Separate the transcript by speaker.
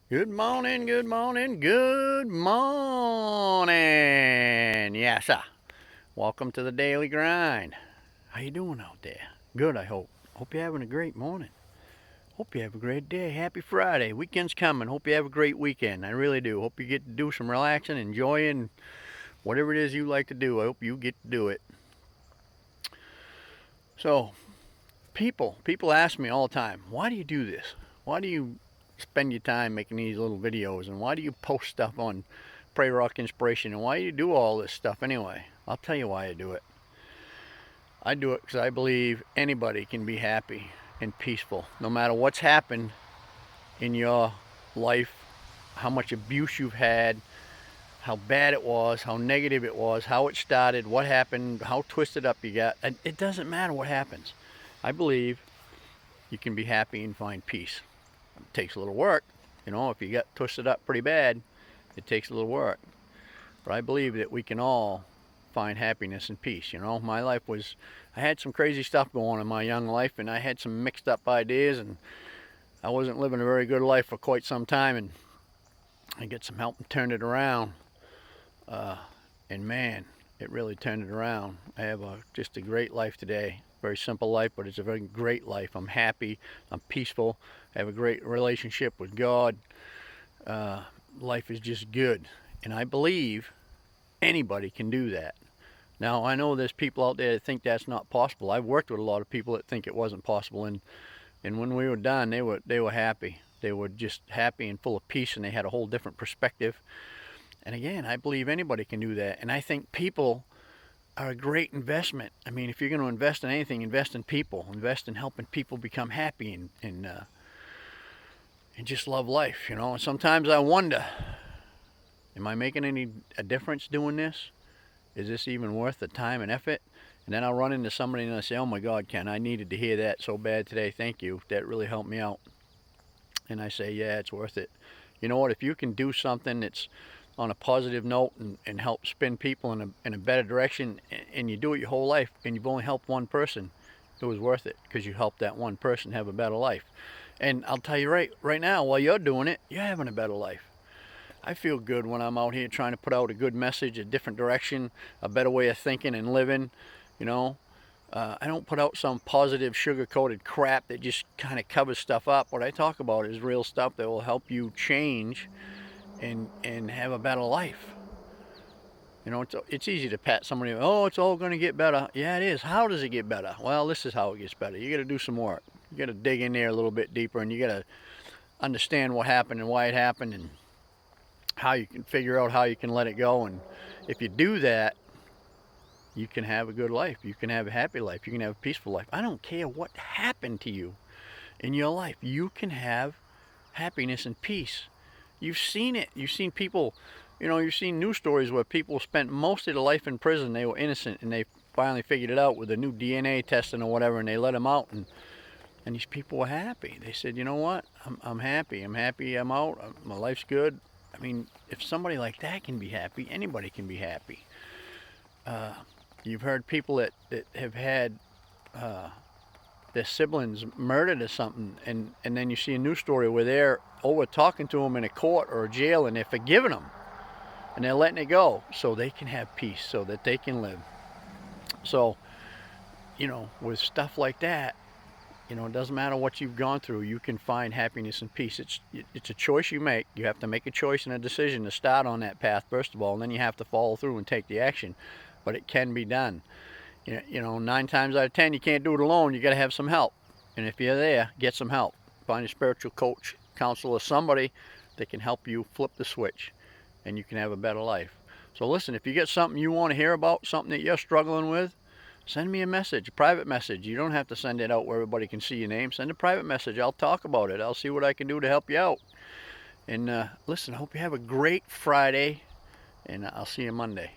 Speaker 1: Good morning, good morning, good morning. Yes, sir. Welcome to the daily grind. How you doing out there? Good, I hope. Hope you're having a great morning. Hope you have a great day. Happy Friday. Weekend's coming. Hope you have a great weekend. I really do. Hope you get to do some relaxing, enjoying whatever it is you like to do. I hope you get to do it. So, people ask me all the time, why do you do this? Why do you spend your time making these little videos, and why do you post stuff on Pray Rock Inspiration, and why do you do all this stuff anyway? I'll tell you why I do it. I do it because I believe anybody can be happy and peaceful no matter what's happened in your life, how much abuse you've had, how bad it was, how negative it was, how it started, what happened, how twisted up you got. It doesn't matter what happens. I believe you can be happy and find peace. It takes a little work. If you got twisted up pretty bad, it takes a little work. But I believe that we can all find happiness and peace. My life I had some crazy stuff going on in my young life, and I had some mixed up ideas, and I wasn't living a very good life for quite some time, and I get some help and turned it around. Uh, and man, it really turned it around. I have just a great life today. Very simple life, but it's a very great life. I'm happy. I'm peaceful. I have a great relationship with God. Uh, Life is just good. And I believe anybody can do that. Now, I know there's people out there that think that's not possible. I've worked with a lot of people that think it wasn't possible. And when we were done, they were happy. They were just happy and full of peace, and they had a whole different perspective. And again, I believe anybody can do that. And I think people are a great investment. I mean, if you're going to invest in anything, invest in people. Invest in helping people become happy and just love life. And sometimes I wonder, am I making a difference doing this? Is this even worth the time and effort? And then I'll run into somebody and I say, oh my God, Ken, I needed to hear that so bad today. Thank you. That really helped me out. And I say, yeah, it's worth it. You know what? If you can do something that's on a positive note and help spin people in a better direction, and you do it your whole life, and you've only helped one person, it was worth it because you helped that one person have a better life. And I'll tell you right now, while you're doing it, you're having a better life. I feel good when I'm out here trying to put out a good message, a different direction, a better way of thinking and living. You know, I don't put out some positive sugar-coated crap that just kind of covers stuff up. What I talk about is real stuff that will help you change and have a better life. It's easy to pat somebody. Oh, it's all going to get better. Yeah, it is. How does it get better? Well, this is how it gets better. You got to do some work. You got to dig in there a little bit deeper, and you got to understand what happened and why it happened, and how you can figure out how you can let it go. And if you do that, you can have a good life. You can have a happy life. You can have a peaceful life. I don't care what happened to you in your life. You can have happiness and peace. You've seen it. You've seen people, you've seen news stories where people spent most of their life in prison. They were innocent, and they finally figured it out with a new DNA testing or whatever, and they let them out, and these people were happy. They said, you know what? I'm happy. I'm happy I'm out. My life's good. I mean, if somebody like that can be happy, anybody can be happy. Uh, you've heard people that have had their siblings murdered or something, and then you see a news story where they're over talking to them in a court or a jail, and they're forgiving them, and they're letting it go so they can have peace, so that they can live. So, with stuff like that, it doesn't matter what you've gone through, you can find happiness and peace. It's a choice you make. You have to make a choice and a decision to start on that path, first of all, and then you have to follow through and take the action. But it can be done. 9 times out of 10, you can't do it alone. You got to have some help. And if you're there, get some help. Find a spiritual coach, counselor, somebody that can help you flip the switch, and you can have a better life. So listen, if you get something you want to hear about, something that you're struggling with, send me a message, a private message. You don't have to send it out where everybody can see your name. Send a private message. I'll talk about it. I'll see what I can do to help you out. And listen, I hope you have a great Friday, and I'll see you Monday.